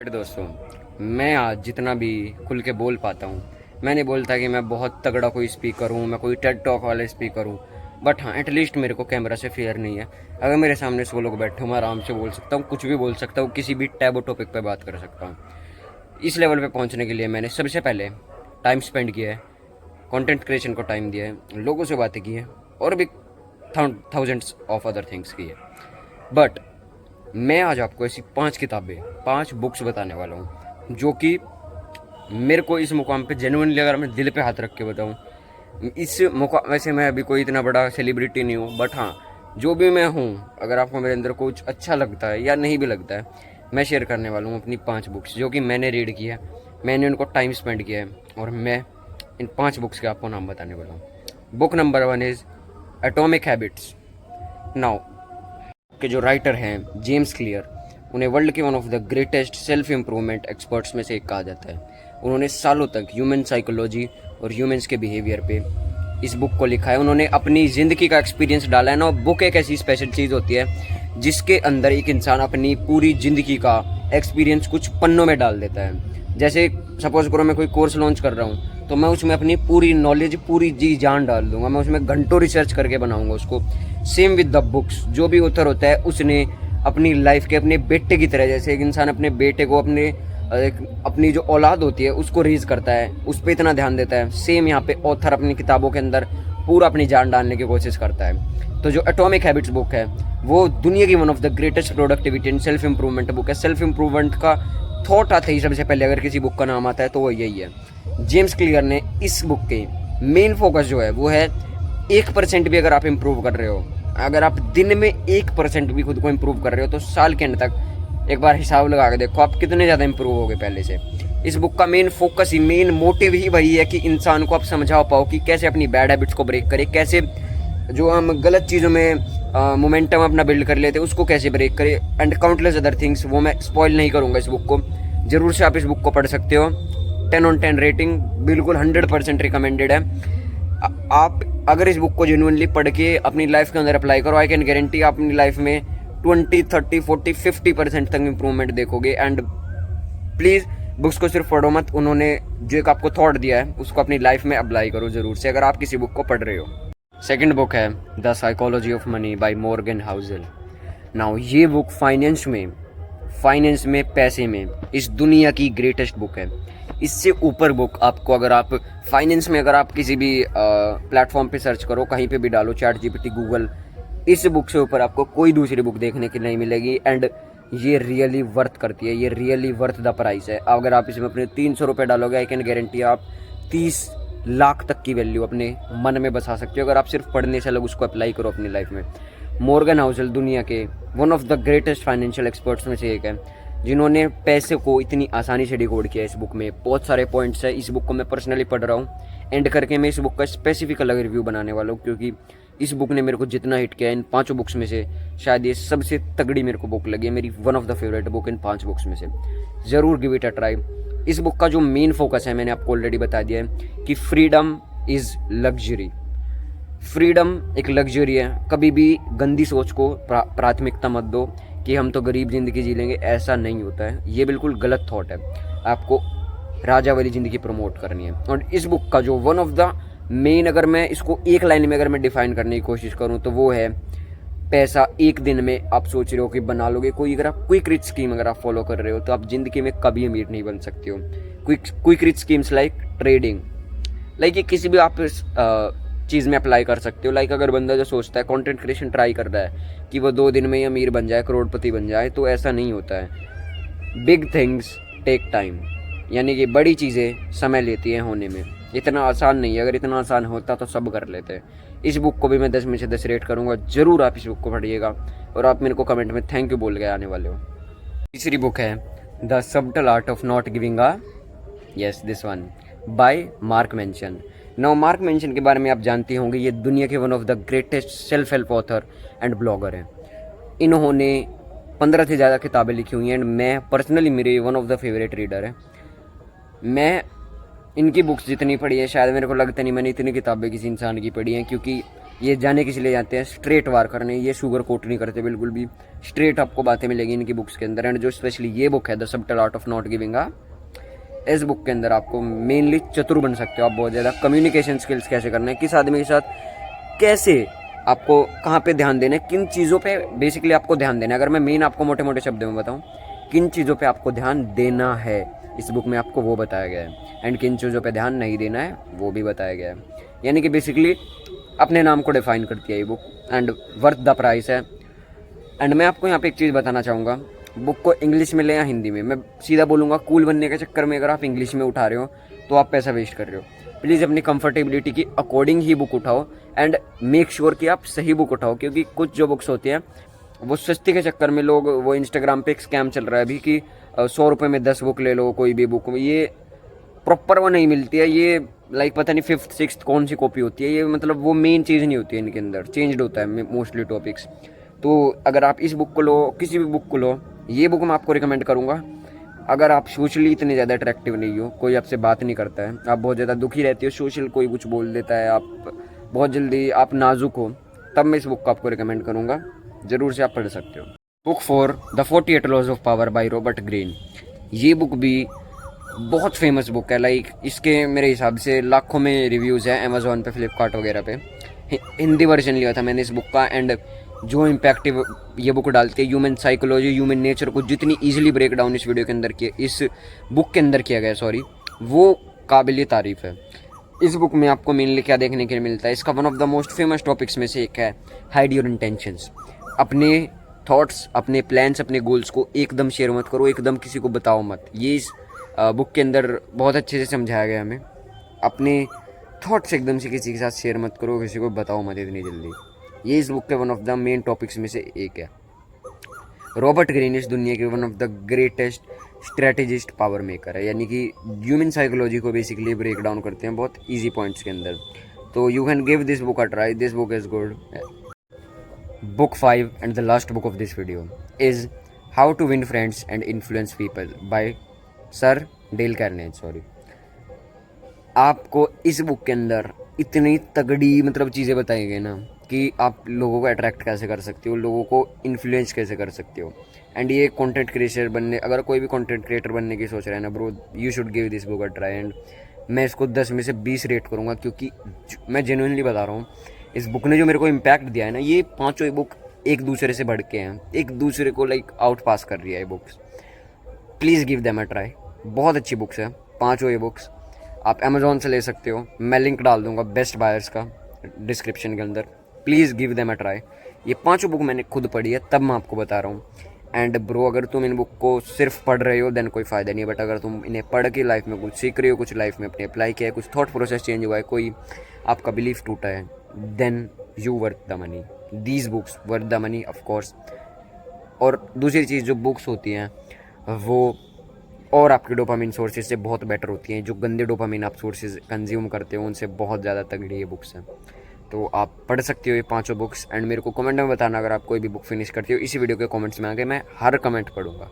दोस्तों, मैं आज जितना भी खुल के बोल पाता हूँ, मैं नहीं बोलता कि मैं बहुत तगड़ा कोई स्पीकर हूँ, मैं कोई टेड टॉक वाला स्पीकर हूँ। बट हाँ, एटलीस्ट मेरे को कैमरा से फियर नहीं है। अगर मेरे सामने 100 लोग बैठे हूँ, मैं आराम से बोल सकता हूँ, कुछ भी बोल सकता हूँ, किसी भी टैबू टॉपिक पे बात कर सकता हूँ। इस लेवल पे पहुँचने के लिए मैंने सबसे पहले टाइम स्पेंड किया है, कंटेंट क्रिएशन को टाइम दिया है, लोगों से बातें की है और भी थाउजेंड्स ऑफ अदर थिंग्स की है। बट मैं आज आपको ऐसी 5 बुक्स बताने वाला हूँ जो कि मेरे को इस मुकाम पे जेन्युइनली, अगर मैं दिल पे हाथ रख के बताऊँ, इस मुकाम, वैसे मैं अभी कोई इतना बड़ा सेलिब्रिटी नहीं हूँ, बट हाँ, जो भी मैं हूँ, अगर आपको मेरे अंदर कुछ अच्छा लगता है या नहीं भी लगता है, मैं शेयर करने वाला हूँ अपनी 5 बुक्स जो कि मैंने रीड किया है, मैंने उनको टाइम स्पेंड किया है और मैं इन 5 बुक्स के आपको नाम बताने वाला हूँ। Book number 1 is atomic habits. Now के जो राइटर हैं जेम्स क्लियर, उन्हें वर्ल्ड के one of the greatest self improvement experts में से एक कहा जाता है। उन्होंने सालों तक ह्यूमन साइकोलॉजी और ह्यूमंस के बिहेवियर पे इस बुक को लिखा है। उन्होंने अपनी ज़िंदगी का एक्सपीरियंस डाला है ना। बुक एक ऐसी स्पेशल चीज़ होती है जिसके अंदर एक इंसान अपनी पूरी ज़िंदगी का एक्सपीरियंस कुछ पन्नों में डाल देता है। जैसे सपोज करो मैं कोई कोर्स लॉन्च कर रहा हूँ, तो मैं उसमें अपनी पूरी नॉलेज, पूरी जी जान डाल दूंगा, मैं उसमें घंटों रिसर्च करके बनाऊंगा उसको। सेम विद द बुक्स, जो भी ऑथर होता है उसने अपनी लाइफ के अपने बेटे की तरह, जैसे एक इंसान अपने बेटे को अपनी जो औलाद होती है उसको रेज करता है, उस पर इतना ध्यान देता है, सेम यहाँ पे ऑथर अपनी किताबों के अंदर पूरा अपनी जान डालने की कोशिश करता है। तो जो एटॉमिक हैबिट्स बुक है वो दुनिया की one of the greatest productivity and self improvement book है। सेल्फ इंप्रूवमेंट का थॉट आता ही सबसे पहले अगर किसी बुक का नाम आता है तो वो यही है। जेम्स क्लियर ने इस बुक के मेन फोकस जो है वो है 1% भी अगर आप इम्प्रूव कर रहे हो, अगर आप दिन में 1% भी खुद को इम्प्रूव कर रहे हो, तो साल के अंत तक एक बार हिसाब लगा के देखो आप कितने ज़्यादा इम्प्रूव हो गए पहले से। इस बुक का मेन फोकस ही, मेन मोटिव ही वही है कि इंसान को आप समझा पाओ कि कैसे अपनी बैड हैबिट्स को ब्रेक करे, कैसे जो हम गलत चीज़ों में मोमेंटम अपना बिल्ड कर लेते हैं उसको कैसे ब्रेक करे, एंड काउंटलेस अदर थिंग्स। वो मैं स्पॉइल नहीं करूँगा इस बुक को, ज़रूर से आप इस बुक को पढ़ सकते हो। 10/10 रेटिंग, बिल्कुल 100% रिकमेंडेड है। आप अगर इस बुक को जेन्युइनली पढ़ के अपनी लाइफ के अंदर अप्लाई करो, आई कैन गारंटी आप अपनी लाइफ में 20, 30, 40, 50% तक इम्प्रूवमेंट देखोगे। एंड प्लीज़ बुक्स को सिर्फ पढ़ो मत, उन्होंने जो एक आपको थॉट दिया है उसको अपनी लाइफ में अप्लाई करो ज़रूर से, अगर आप किसी बुक को पढ़ रहे हो। सेकेंड बुक है the psychology of money by Morgan Housel. Now ये बुक फाइनेंस में, पैसे में इस दुनिया की ग्रेटेस्ट बुक है। इससे ऊपर बुक आपको, अगर आप फाइनेंस में, अगर आप किसी भी प्लेटफॉर्म पे सर्च करो, कहीं पे भी डालो, चैट जीपीटी, गूगल, इस बुक से ऊपर आपको कोई दूसरी बुक देखने की नहीं मिलेगी। एंड ये रियली वर्थ करती है, ये रियली वर्थ द प्राइस है। अगर आप इसमें अपने 300 रुपये डालोगे, आई कैन गारंटी आप 30 लाख तक की वैल्यू अपने मन में बसा सकते हो, अगर आप सिर्फ पढ़ने से अलग उसको अप्लाई करो अपनी लाइफ में। मॉर्गन हाउसल दुनिया के one of the greatest financial experts में से एक है, जिन्होंने पैसे को इतनी आसानी से डिकोड किया है। इस बुक में बहुत सारे पॉइंट्स है। इस बुक को मैं पर्सनली पढ़ रहा हूँ, एंड करके मैं इस बुक का स्पेसिफिक अलग रिव्यू बनाने वाला हूँ, क्योंकि इस बुक ने मेरे को जितना हिट किया है इन 5 बुक्स में से, शायद ये सबसे तगड़ी मेरे को बुक लगी है, मेरी one of the favourite book in 5 books में से। ज़रूर गिव इट अ ट्राई। इस बुक का जो मेन फोकस है मैंने आपको ऑलरेडी बता दिया है कि फ्रीडम इज़ लग्जरी। फ्रीडम एक लग्जरी है। कभी भी गंदी सोच को प्राथमिकता मत दो कि हम तो गरीब ज़िंदगी जी लेंगे, ऐसा नहीं होता है, ये बिल्कुल गलत थॉट है। आपको राजा वाली ज़िंदगी प्रमोट करनी है। और इस बुक का जो वन ऑफ द मेन, अगर मैं इसको एक लाइन में अगर मैं डिफाइन करने की कोशिश करूँ तो वो है, पैसा एक दिन में आप सोच रहे हो कि बना लोगे, कोई अगर आप क्विक रिच स्कीम अगर आप फॉलो कर रहे हो तो आप ज़िंदगी में कभी अमीर नहीं बन सकते हो। Quick rich schemes like trading, like ये किसी भी आप चीज़ में अप्लाई कर सकते हो। लाइक अगर बंदा जो सोचता है, कंटेंट क्रिएशन ट्राई कर रहा है कि वो 2 दिन में ही अमीर बन जाए, करोड़पति बन जाए, तो ऐसा नहीं होता है। बिग थिंग्स टेक टाइम, यानी कि बड़ी चीज़ें समय लेती हैं होने में, इतना आसान नहीं है। अगर इतना आसान होता तो सब कर लेते। इस बुक को भी मैं 10 में से 10 रेट करूँगा। ज़रूर आप इस बुक को पढ़िएगा और आप मेरे को कमेंट में थैंक यू बोल के आने वाले हो। तीसरी बुक है the subtle art of not giving a yes this one by mark mention. Now mark mention के बारे में आप जानते होंगे, ये दुनिया के one of the greatest self help author and blogger हैं। इन्होंने 15 से ज़्यादा किताबें लिखी हुई हैं एंड मैं पर्सनली, मेरे one of the favourite reader है। मैं इनकी बुक्स जितनी पढ़ी है, शायद मेरे को लगता नहीं मैंने इतनी किताबें किसी इंसान की पढ़ी हैं, क्योंकि ये जाने किस लिए जाते हैं, स्ट्रेट वार करने, ये शुगर कोट नहीं करते बिल्कुल भी, स्ट्रेट आपको बातें मिलेगी इनकी बुक्स के अंदर। एंड जो स्पेशली ये बुक है the subtle art of not giving a, इस बुक के अंदर आपको मेनली चतुर बन सकते हो आप बहुत ज़्यादा। कम्युनिकेशन स्किल्स कैसे करना है, किस आदमी के साथ कैसे आपको कहाँ पे ध्यान देना है, किन चीज़ों पे बेसिकली आपको ध्यान देना है। अगर मैं मेन आपको मोटे मोटे शब्दों में बताऊँ किन चीज़ों पे आपको ध्यान देना है, इस बुक में आपको वो बताया गया है। एंड किन चीज़ों पे ध्यान नहीं देना है वो भी बताया गया है। यानी कि बेसिकली अपने नाम को डिफाइन करती है ये book and worth the price है। एंड मैं आपको यहाँ पे एक चीज़ बताना चाहूँगा, बुक को इंग्लिश में ले या हिंदी में, मैं सीधा बोलूँगा कूल बनने के चक्कर में अगर आप इंग्लिश में उठा रहे हो तो आप पैसा वेस्ट कर रहे हो। प्लीज़ अपनी कंफर्टेबिलिटी की अकॉर्डिंग ही बुक उठाओ एंड मेक श्योर कि आप सही बुक उठाओ, क्योंकि कुछ जो बुक्स होती हैं वो सस्ती के चक्कर में लोग, वो इंस्टाग्राम पे एक स्कैम चल रहा है अभी कि 100 रुपये में 10 बुक ले लो कोई भी बुक, ये प्रॉपर वो नहीं मिलती है। ये लाइक पता नहीं फिफ्थ सिक्स्थ कौन सी कॉपी होती है ये, मतलब वो मेन चीज़ नहीं होती है इनके अंदर, चेंज्ड होता है मोस्टली टॉपिक्स। तो अगर आप इस बुक को लो, किसी भी बुक को लो, ये बुक मैं आपको रिकमेंड करूँगा। अगर आप सोशली इतने ज़्यादा अट्रैक्टिव नहीं हो, कोई आपसे बात नहीं करता है, आप बहुत ज़्यादा दुखी रहते हो, सोशल कोई कुछ बोल देता है, आप बहुत जल्दी आप नाजुक हो, तब मैं इस बुक को आपको रिकमेंड करूँगा, ज़रूर से आप पढ़ सकते हो। Book 4 the 48 laws of power by Robert Greene. ये बुक भी बहुत फेमस बुक है, लाइक इसके मेरे हिसाब से लाखों में रिव्यूज़ हैं अमेज़ॉन पे, फ्लिपकार्ट वगैरह पे। हिंदी वर्जन लिया था मैंने इस बुक का। एंड जो इम्पैक्टिव ये बुक डालती है ह्यूमन साइकोलॉजी, ह्यूमन नेचर को जितनी ईजिली ब्रेक डाउन इस वीडियो के अंदर किया, इस बुक के अंदर किया गया सॉरी, वो काबिल तारीफ़ है। इस बुक में आपको मेनली क्या देखने के लिए मिलता है, इसका one of the most famous topics में से एक है हाइड योर इंटेंशंस। अपने थॉट्स, अपने प्लान्स, अपने गोल्स को एकदम शेयर मत करो, एकदम किसी को बताओ मत। ये इस बुक के अंदर बहुत अच्छे से समझाया गया हमें। अपने थॉट्स एकदम से किसी के साथ शेयर मत करो, किसी को बताओ मत इतनी जल्दी। ये इस बुक के one of the main topics में से एक है। रॉबर्ट ग्रीन इस दुनिया के one of the greatest strategist power maker है, यानी कि ह्यूमन साइकोलॉजी को बेसिकली ब्रेक डाउन करते हैं बहुत ईजी पॉइंट्स के अंदर। तो you can give this book a try, this book is good. Book 5 and the last book of this video is How to Win Friends and Influence People by sir Dale Carnegie. Sorry, आपको इस book के अंदर इतनी तगड़ी मतलब चीज़ें बताई गई ना कि आप लोगों को अट्रैक्ट कैसे कर सकते हो, लोगों को इन्फ्लुएंस कैसे कर सकते हो। एंड ये कंटेंट क्रिएटर बनने, अगर कोई भी कंटेंट क्रिएटर बनने की सोच रहा है ना bro, you should give this book a try. And मैं इसको 10 में से 20 रेट करूँगा, क्योंकि मैं जेन्युइनली बता रहा हूँ, इस बुक ने जो मेरे को इम्पैक्ट दिया है ना, ये पाँचों बुक एक दूसरे से बढ़ के हैं, एक दूसरे को लाइक आउट पास कर रही है ये books. Please give them a try, बहुत अच्छी बुक्स है पाँचों ये बुक्स। आप अमेज़ॉन से ले सकते हो, मैं लिंक डाल दूंगा बेस्ट बायर्स का डिस्क्रिप्शन के अंदर। Please give them a try. ये पाँचों बुक मैंने खुद पढ़ी है, तब मैं आपको बता रहा हूँ। एंड ब्रो, अगर तुम इन बुक को सिर्फ पढ़ रहे हो देन कोई फ़ायदा नहीं है, बट अगर तुम इन्हें पढ़ के लाइफ में कुछ सीख रहे हो, कुछ लाइफ में अपने अप्लाई किया है, कुछ थॉट प्रोसेस चेंज हुआ है, कोई आपका बिलीफ टूटा है, then you worth the money. These books worth the money of course. और दूसरी चीज़, जो बुक्स होती हैं वो और आपके डोपामिन सोर्सेज से बहुत बेटर होती हैं। जो गंदे डोपामिन आप सोर्सेज कंज्यूम करते हो उनसे बहुत ज़्यादा तगड़ी ये बुक्स हैं। तो आप पढ़ सकते हो ये पाँचों बुक्स। एंड मेरे को कमेंट में बताना अगर आप कोई भी बुक फिनिश करते हो, इसी वीडियो के कमेंट्स में आके मैं हर कमेंट पढ़ूंगा।